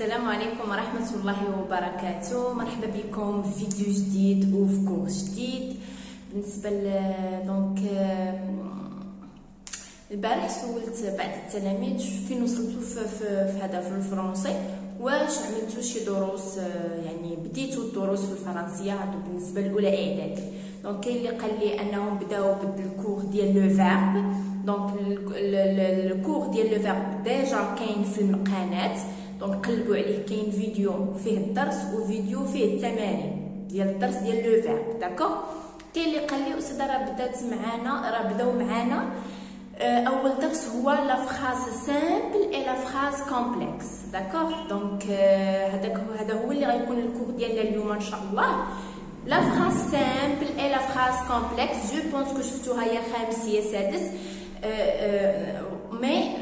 السلام عليكم ورحمة الله وبركاته. مرحبا بكم في فيديو جديد وفي كورس جديد. بالنسبة دونك البارح سولت بعض التلاميذ فين وصلتوا في هذا في الفرنسي، واش عملتوا شي دروس، يعني بديتوا الدروس في الفرنسيه هادو بالنسبه للاولى اعدادي. دونك كاين اللي قال لي انهم بداو بالكور ديال لو فيرب. دونك الكور ديال لو فيرب ديجا كاين في القناه، دونك قلبوا عليه، كاين فيديو فيه الدرس وفيديو فيه التمارين ديال الدرس ديال لو فيرب. داكوغ. كاين اللي قال لي استاذه راه بداو معانا اول درس هو لا فراز سامبل اي لا فراز كومبلكس. داكوغ. دونك هذا هو اللي غيكون الكور ديالنا اليوم ان شاء الله. لا فراز سامبل اي لا فراز كومبلكس جو بونس كو شفتوها يا خامس يا سادس، مي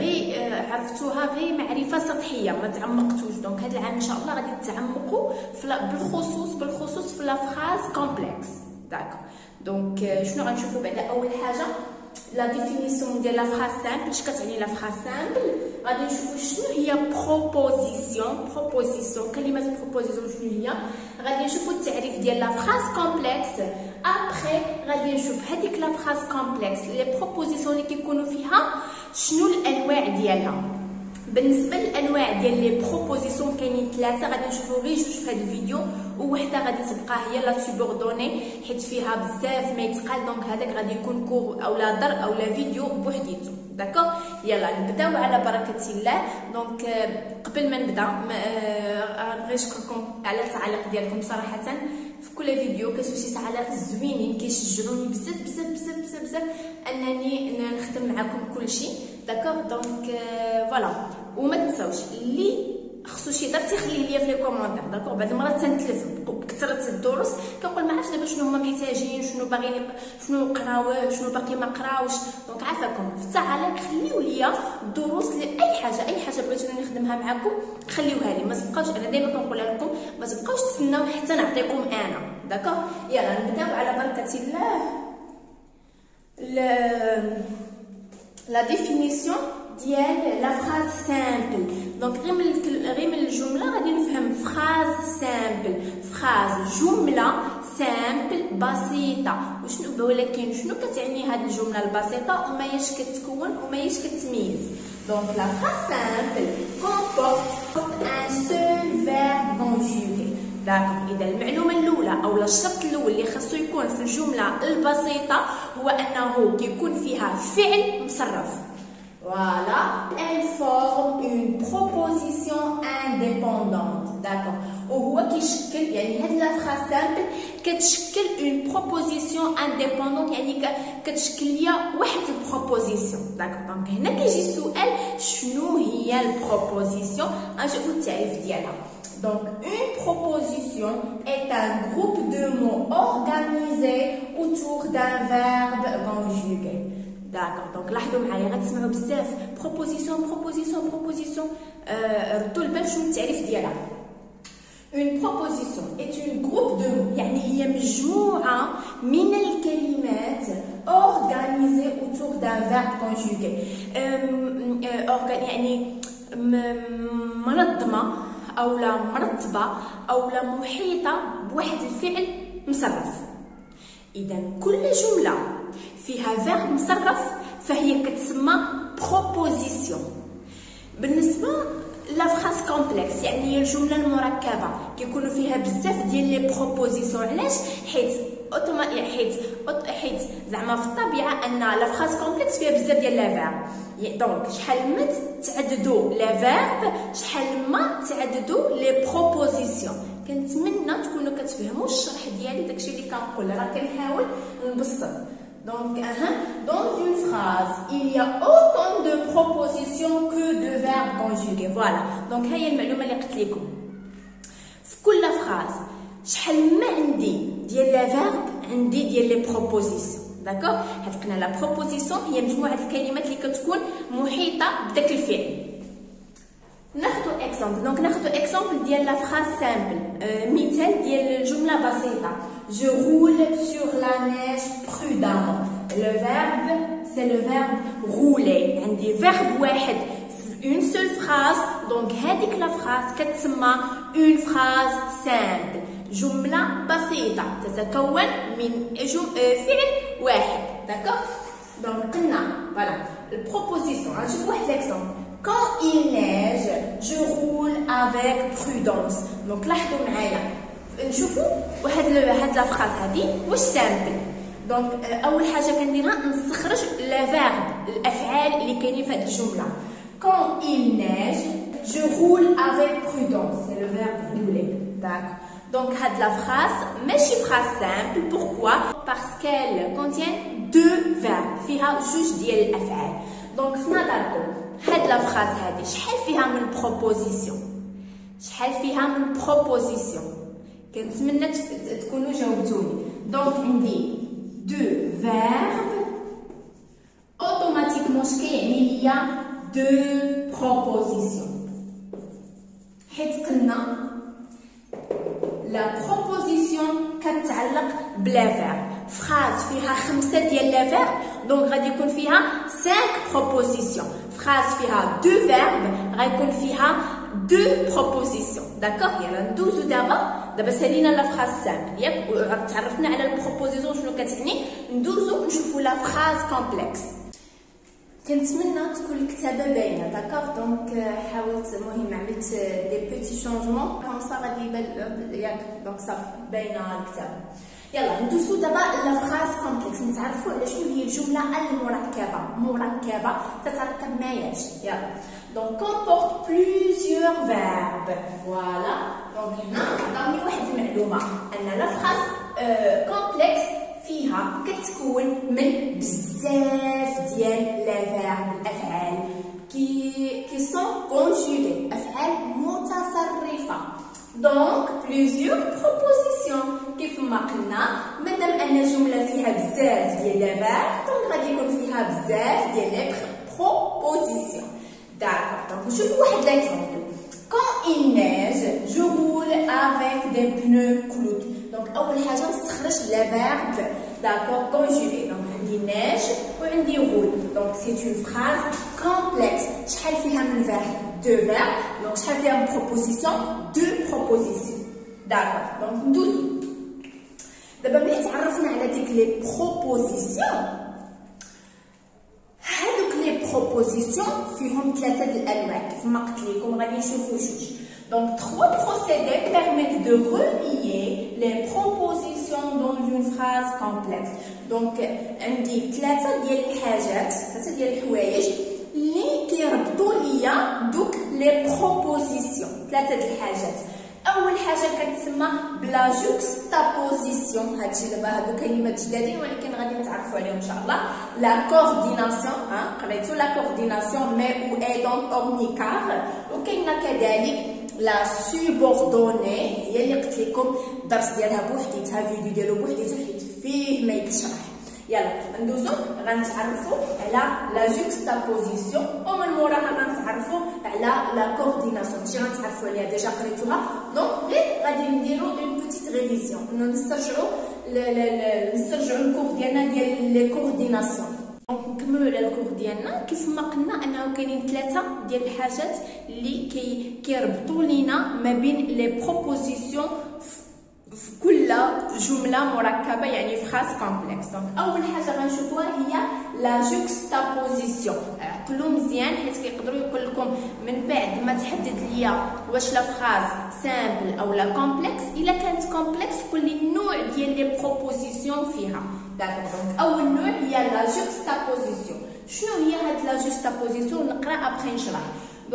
غير عرفتوها غير معرفه سطحيه، ما تعمقتوش. دونك هذا العام ان شاء الله غادي تتعمقوا بالخصوص في لا فراز كومبلكس. داكوغ. دونك شنو غنشوفوا بعدا؟ اول حاجه لا ديفينيسيون ديال لا فراز سامبل. اش كتعني لا فراز سامبل؟ غادي نشوفوا شنو هي بروبوزيسيون. كلمه بروبوزيسيون شنو هي؟ غادي نشوفوا التعريف ديال لا فراز كومبلكس. ابري غادي نشوف هذيك لا فراز كومبلكس لي بروبوزيسيون اللي كيكونوا فيها شنو الانواع ديالها. بالنسبه للانواع ديال لي بروبوزيسيون كاينين ثلاثه، غادي نشوفوا غير جوج في هذا الفيديو، ووحده غادي تبقى هي لا سوبوردوني حيت فيها بزاف ما يتقال. دونك هذاك غادي يكون كور اولا در اولا فيديو بوحديتو. داكوغ. يلا نبداو على بركه الله. دونك قبل ما نبدا غير نشكركم على التعاليق ديالكم. صراحه في كل فيديو كتشوفوا شي تعاليق زوينين كيشجعوني بزاف انني نخدم معكم كلشي. داكوغ. دونك فوالا. وما تنساوش اللي خصو شي درس يخليه ليا في لي كومونتير. داكوغ. بعض المرات تنتلف بكثره الدروس، كنقول ما عرفتش دابا شنو هما محتاجين، شنو باغيين، شنو قراوه، شنو باقي ما قراوش. دونك عافاكم في التعاليق خليو ليا الدروس لاي حاجه بغيتوني نخدمها معكم، خليوها لي. ما تبقاوش، انا دائما كنقولها لكم، ما تبقاوش تسناو حتى نعطيكم انا. داكوغ. يلا نبداو على بركه الله. لا ديفينيسيون ديال لا فراز سامبل. دونك غير من الجمله غادي نفهم فراز سامبل، فراز جمله سامبل بسيطه. وشنو ولكن شنو كتعني هذه الجمله البسيطه وما ياش كتكون وما ياش كتميز؟ دونك لا فراز سامبل كومبورت ان سول فيرب كونجوغي. داكوغ. اذا المعلومه الاولى او الشرط الاول اللي خاصو يكون في الجمله البسيطه هو انه كيكون فيها فعل مصرف. Voilà, elle forme une proposition indépendante. D'accord. وهو كيشكل، يعني هاد لا فراز سامبل كتشكل اون بروبوزيسيون انديبوندونت، يعني كتشكل ليا واحد البروبوزيسيون. داكوغ. دونك هنا كيجي السؤال شنو هي البروبوزيسيون؟ غنشوفو التعريف ديالها. Donc, une proposition est un groupe de mots organisés autour d'un verbe conjugué. D'accord. Donc, لاحظوا معايا غتسمعوا بزاف proposition. ردوا البال شنو التعريف ديالها. Une proposition est une groupe de mots، يعني هي مجموعة من الكلمات organisées autour d'un verbe conjugué. يعني منظمة أولا مرتبة أولا محيطة بواحد الفعل مصرف. إذا كل جملة فيها فيرب مصرف فهي كتسمى بروبوزيسيون. بالنسبة لا فراز كومبلكس، يعني هي الجملة المركبة كيكونوا فيها بزاف ديال لي بروبوزيسيون. علاش؟ حيت زعما في الطبيعة ان لا فراز كومبلكس فيها بزاف ديال لا فيرب. دونك شحال ما تعددوا لا فيرب شحال ما تعددوا لي بروبوزيسيون. كنتمنى تكونوا كتفهموا الشرح ديالي، داكشي اللي كنقول راه كنحاول نبسط. Donc, dans une phrase, il y a autant de propositions que de verbes conjugués. Voilà. Donc, هي المعلومة اللي قلت لكم. في كل phrase, شحال ما عندي ديال لا verbe عندي ديال لي بروبوزيسيون. داكوغ. قلنا لا بروبوزيسيون هي مجموعة الكلمات اللي كتكون محيطة بداك الفعل. ناخدو اكزامبل. دونك ناخدو اكزامبل ديال لا فراز سامبل، مثال ديال الجمله بسيطه. Je roule sur la neige prudemment. Le verbe c'est le verbe rouler. عندي verbe واحد une seule phrase. Donc هذيك la phrase كتسمى une phrase simple. جملة بسيطة تتكون من فعل واحد. D'accord? Donc قلنا voilà البروبوزيسيون. نشوف واحد l'exemple. Quand il neige, je roule avec prudence. Donc لاحظوا معايا نشوفوا هاد لا فراز هادي واش سامبل. دونك اول حاجه كنديرها نستخرج لا فيرب الافعال اللي كاينين في هاد الجمله. Quand il neige, je roule avec prudence. C'est le verbe rouler. D'accord. Donc هاد لا فراز ماشي فراز سامبل. Pourquoi? Parce qu'elle contient deux verbes. فيها جوج ديال الافعال. دونك في نظركم هاد لا فراز هادي شحال فيها من بروبوزيسيون؟ شحال فيها من بروبوزيسيون؟ كنتمنى تكونوا جاوبتوني. دونك عندي دو فيرب اوتوماتيكمون اش كيعني ليا دو بروبوزيسيون، حيت قلنا لا بروبوزيسيون كتعلق بلا فيرب. فراز فيها 5 ديال لا فيرب دونك غادي يكون فيها 5 بروبوزيسيون. فراز فيها 2 فيرب غيكون فيها 2 بروبوزيسيون. داكوغ. يلا ندوزو دابا سالينا لا فراز سامبل ياك تعرفنا على البروبوزيسيون شنو كتعني. ندوزو نشوفو لا فراز كومبلكس. كنتمنى تكون الكتابه باينه. داكوغ. دونك حاولت المهم عملت دي بيتي شونجمون كوم سا غادي يبان ياك. دونك صافي باينه الكتابه. يلا ندوزو دابا لا فراز كومبلكس نتعرفوا على شنو هي الجمله المركبه تتركب معايا. يلا دونك comporte plusieurs verbes. فوالا. دونك هنا عطاوني واحد المعلومه ان لا فراز كومبلكس فيها كتكون من بزاف ديال لا فيرب الافعال كي سون كونجوغي افعال متصرفه. دونك بليزيور بروبوزيسيون. كيف ما قلنا مادام ان الجمله فيها بزاف ديال لا فيرب دونك غادي يكون فيها بزاف ديال لي بروبوزيسيون. داكوغ. دونك نشوفوا واحد ليكزومبل. Quand il neige, je roule avec des pneus cloutés. Donc اول حاجه نستخرج لا فيرب داكوغ كونجوغي. دونك عندي neige وعندي roule. دونك سي اون فراز كومبلكس. شحال فيها من فيرب؟ 2 فيرب. دونك شحال فيها من بروبوزيسيون؟ 2 بروبوزيسيون. داكوغ. دونك ندوزو دابا ملي تعرفنا على ديك لي بروبوزيسيون. هادوك لي بروبوزيسيون فيهم 3 د الانواع كيف ما قلت لكم غادي نشوفوا جوج. Donc, 3 procédés permettent de relier les propositions dans une phrase complexe. Donc, عندي 3 ديال الحاجات 3 ديال الحوايج اللي كيربطوا ليا دوك لي بروبوزيسيون. 3 ديال الحاجات. اول حاجه كتسمى بلا جوكستابوزيسيون. هادشي دابا هادو كلمات جدادين ولكن غادي نتعرفوا عليهم ان شاء الله. لا كورديناسيون قريتو لا كورديناسيون مي او اي دونك اورنيكار. وكاينه كذلك لا سوبوردوني هي اللي قلت لكم الدرس ديالها بوحديتها فيديو ديالو بوحديتها حيت فيه ما يتشرح. يلا ندوزو غنتعرفوا على لا جوكستابوزيسيون ومن موراها غنتعرفوا على لا كورديناسيون. ماشي غنتعرفوا عليها ديجا قريتوها دونك غير غادي نديرو اون بوتيت ريفيزيون نسترجعوا الكور ديالنا ديال لي كورديناسيون. دونك نكملوا على الكور ديالنا. كيف ما قلنا انه كاينين 3 ديال الحاجات اللي كيربطوا لينا ما بين لي بروبوزيسيون في كل جمله مركبه يعني فراز كومبلكس. دونك اول حاجه غنشوفوها هي لا جوكستابوزيسيون. عقلوا مزيان حيت كيقدروا يقول لكم من بعد ما تحدد ليا واش لا فراز سامبل او لا كومبلكس. الا كانت كومبلكس قول لي النوع ديال لي بروبوزيسيون فيها. داكوغ. دونك اول نوع هي لا جوكستابوزيسيون. شنو هي هاد لا جوكستابوزيسيون؟ نقرا ابخي نشرح.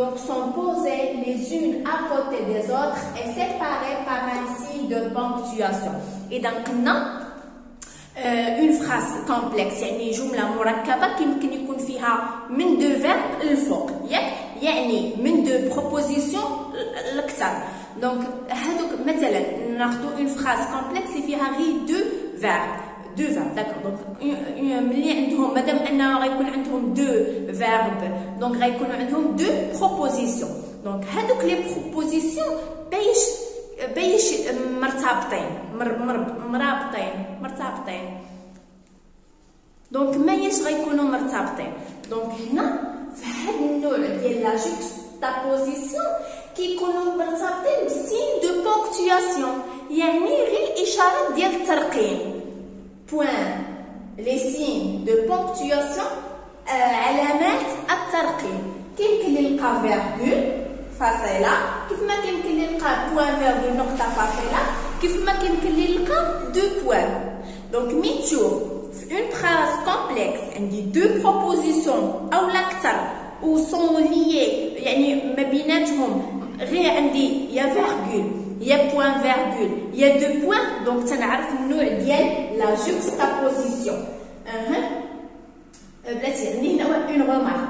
Donc, sont posées les unes à côté des autres et séparées par un signe de ponctuation. Et donc, on a une phrase complexe, يعني جملة مركبة يمكن يكون فيها من دو فيرب الفوق، يعني من دو بروبوزيسيون الأكثر. دونك هادوك مثلا ناخدو une phrase complexe اللي فيها غير دو فيرب. دو فيرب. داكوغ. دونك ملي عندهم مادام انه غيكون عندهم دو فيرب دونك غيكونوا عندهم دو بروبوزيسيون. دونك هادوك لي بروبوزيسيون بايش مرتبطين مرتبطين. دونك ماياش غيكونوا مرتبطين. دونك هنا في هاد النوع ديال لا juxtaposition كيكونوا مرتبطين بسين دو بونكتواسيون، يعني غير اشاره ديال الترقيم. بوين لي سين دو بونكتواسيون علامات الترقيم. كيمكن لي نلقى فيرغول فاصله، كيف ما كيمكن لي نلقى بوين فيرغول نقطه فاصله، كيف ما كيمكن لي نلقى دو بوين. دونك مي تشوف في اون فراز كومبلكس عندي دو بروبوزيسيون او لاكثر و سون ليي، يعني ما بيناتهم غير عندي يا فيرغول يا بوين فيرغول يا دو بوين، دونك تنعرف النوع ديال لا جوكستابوزيسيون. بلاتي عندي هنا اون رومارك.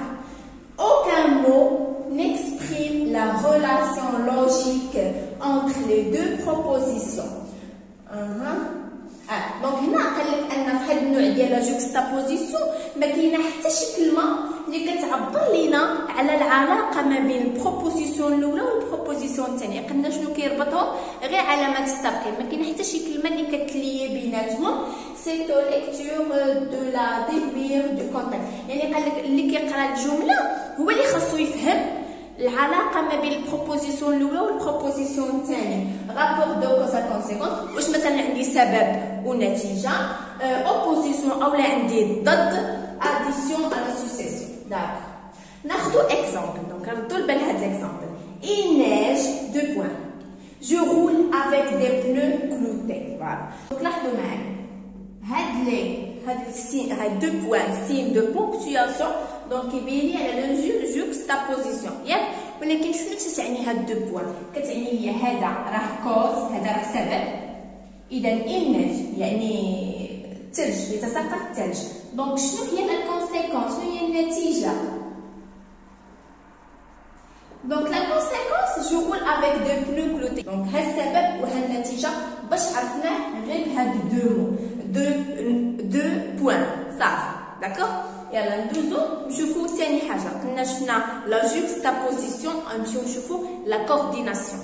Aucun mot n'exprime la relation logique entre les deux propositions. دونك هنا قال لك ان في هذا النوع ديال لا جوكستابوزيسيون ما كاينه حتى شي كلمه اللي كتعبر لينا على العلاقه ما بين البروبوزيسيون الاولى والبروبوزيسيون الثانيه. قلنا شنو كيربطهم؟ غير علامات الترقيم، ما كاينه حتى شي كلمه اللي كتليي بيناتهم. سي تو ليكتور دو لا ديبير دو كونتاكت، يعني قال لك اللي كيقرا الجمله هو اللي خاصو يفهم العلاقه ما بين البروبوزيسيون الاولى والبروبوزيسيون الثانيه. رابور دو كوزا كونسيكونس، واش مثلا عندي سبب ونتيجه، اوبوزيسيون اولا عندي ضد، اديسيون على سوسيسيون. داك ناخذ اكزامبل، دونك ردوا البال هذا الاكزامبل. Il neige 2 points. Je roule avec des pneus cloutés. Voilà. Donc لاحظوا معايا هاد السين، هاد 2 بوين سين دو بونكتواسيون، دونك كيبين لي على لا جوكستابوزيسيون ياك. ولكن شنو تعني هاد 2 بوين؟ كتعني لي هذا راه كوز، هذا راه سبب. اذا النيج يعني الثلج، يتساقط الثلج. دونك شنو هي لا كونسيكونس؟ شنو هي النتيجه؟ دونك لا كونسيكونس جو رول افيك دو بنو كلوتي. دونك ها السبب وها النتيجه باش عرفناه غير بهاد دو مو، دو بوين صافي. داكوغ، يلا ندوزو نشوفو ثاني حاجه. قلنا شفنا لا جوكستابوزيسيون، نمشيو نشوفو لا كورديناسيون.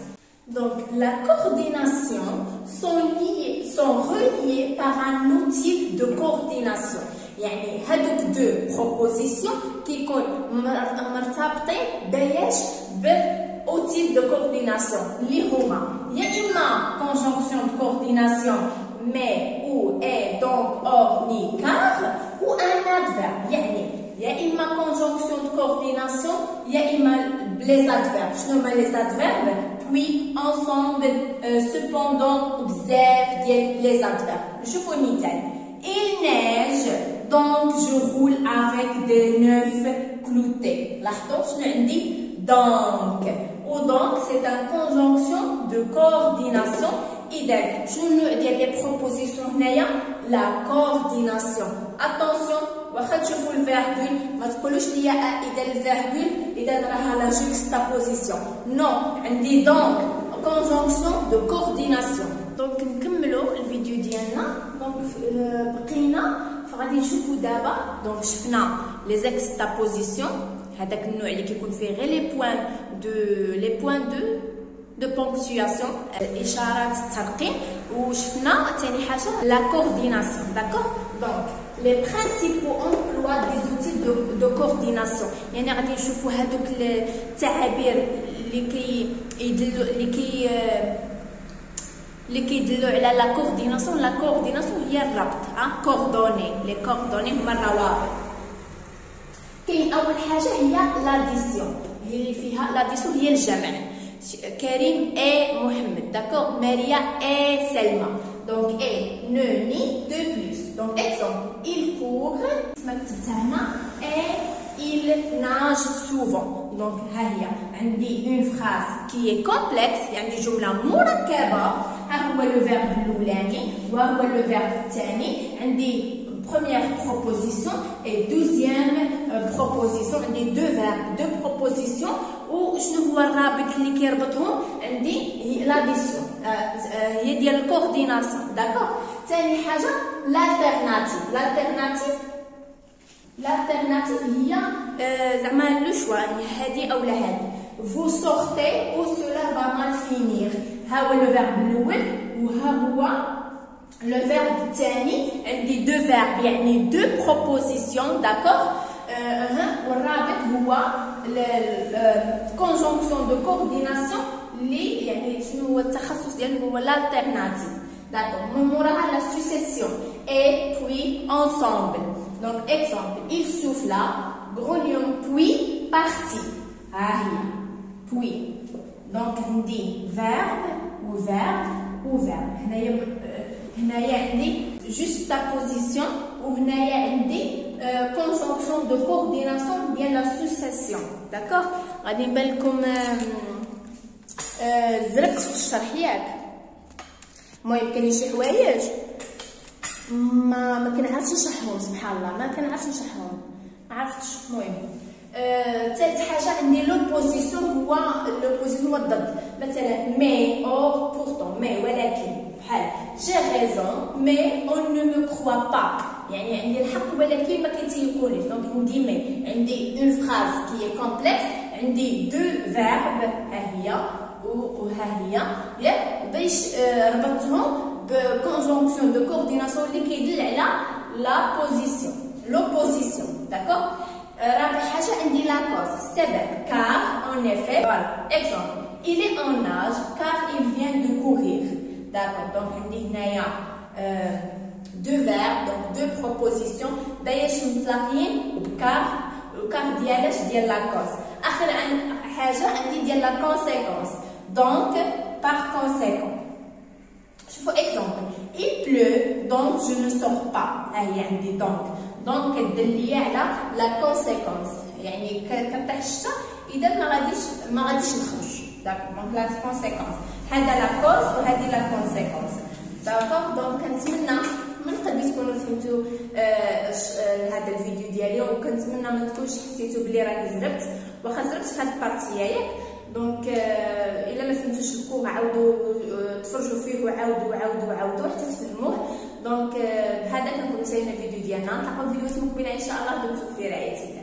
Donc la coordination sont reliées par un outil de coordination. يعني هادوك دو بروبوزيسيون كيكون مرتبطين باش اوتيل دو كورديناسيون اللي هما يا اما كونجونكسيون دو كورديناسيون mais ou et donc or ni car ou un adverbe. يعني يا اما كونجونكسيون دو كورديناسيون يا اما les adverbes. شنو هما les adverbes؟ puis ensemble cependant بزاف ديال les adverbes. نشوفوا المثال. Il neige donc je roule avec des pneus cloutés. لاحظوا شنو عندي؟ donc. و donc c'est une conjonction de coordination. إذا شنو النوع ديال لي بروبوزيسيون هنايا؟ لا كورديناسيون. اتونسيون واخا تشوفوا الفيرغول ما تقولوش ليا اذا الفيرغول اذا راها لا جوكستابوزيسيون. نو، عندي دونك كونجونكسيون دو كورديناسيون. دونك نكملوا الفيديو ديالنا. دونك بقينا فغادي نشوفوا دابا. دونك شفنا لي زيكستابوزيسيون، هذاك النوع اللي كيكون فيه غير لي بوين دو بونكتواسيون، اشارات الترقيم. وشفنا ثاني حاجه لا كورديناسيون. داكوغ، دونك لي برينسيبو امبلوا دي زوتي دو كورديناسيون، يعني غادي نشوفوا هذوك التعابير اللي كيدلوا على لا كورديناسيون. لا كورديناسيون هي الربط، كوردوني، لي كوردوني هما الروابط. كاين اول حاجه هي لاديسيون، هي اللي فيها لاديسيون هي الجمع. كريم اي محمد، داكوغ، ماريا اي سلمى. دونك اي نو ني دو بلوس. دونك اكزومبل il court، كما كتبتها هنا، اي il nage souvent. دونك ها هي عندي اون فراز كي كومبلكس، يعني جمله مركبه. ها هو لو فيرب الاولاني وها هو لو فيرب الثاني. عندي première proposition et deuxième proposition. عندي دو فيرب دو بروبوزيسيون. وشنو هو الرابط اللي كيربطهم؟ عندي لاديسيون، هي ديال الكورديناسيون. داكوغ. ثاني حاجه لالتيرناتيف هي زعما لو شوا، يعني هادي اولا هادي. vous sortez ou cela va mal finir. ها هو لو فيرب الاول وها هو لو فيرب الثاني. عندي دو فيرب يعني دو بروبوزيسيون. داكوغ. والرابط هو هو الكونجونكسيون دو كورديناسيون اللي يعني شنو هو التخصص ديالو هو l'alternative. D'accord. من موراها la succession et puis ensemble. Donc exemple, il souffla, grognon puis partit. Puis. Donc عندي verbe ou verbe ou verbe. هنايا عندي juxtaposition وهنايا عندي conjonction de coordination ديال la succession. D'accord. غادي نبان لكم زربت في الشرح ياك. المهم كاين شي حوايج ما كنعرفش نشرحهم سبحان الله، ما كنعرفش نشرحهم، ما عرفتش. المهم ثالث حاجه عندي لوبوزيسيون هو الضد. مثلا مي اور بورتون، مي ولكن، بحال جي ريزون مي اون نو مو كروا با، يعني عندي الحق ولكن ما كيتيقونيش. دونك عندي مي، عندي اون فراز كي كومبلكس، عندي دو فيرب ها هي وها هي ياك، باش ربطتهم بكونجونكسيون دو كورديناسيون اللي كيدل على لا بوزيسيون لوبوزيسيون. داكوغ. رابع حاجه عندي لا كوز، السبب، كار اون افي. فوالا اكزومبل، il est en âge car il vient de courir. D'accord. Donc عندي هنايا deux verbes, donc deux propositions باش متلاقيين بكار، الكار ديالاش ديال لا كوز. اخر حاجه عندي ديال لا كونسيكونس، donc par conséquent. شوفوا exemple، il pleut donc je ne sors pas. ها هي عندي donc كدل لي على لا كونسيكونس، يعني كطيح الشتا اذا ما غاديش نخرج. داكوغ. دونك لا كونسيكونس، هذا لا كوز وهذه لا كونسيكونس. داكوغ. دونك كنتمنى من قبل تكونوا فهمتوا هذا الفيديو ديالي، وكنتمنى ما تكونش حسيتوا بلي راني زربت، واخا زربت في هذه البارتيه ياك. دونك الا ما فهمتوش الكور عاودوا تفرجوا فيه وعاودوا حتى تفهموه. دونك بهذا كنكون انتهينا الفيديو ديالنا. نلقاو فيديوهات مقبله ان شاء الله. دمتم في رعايه الله.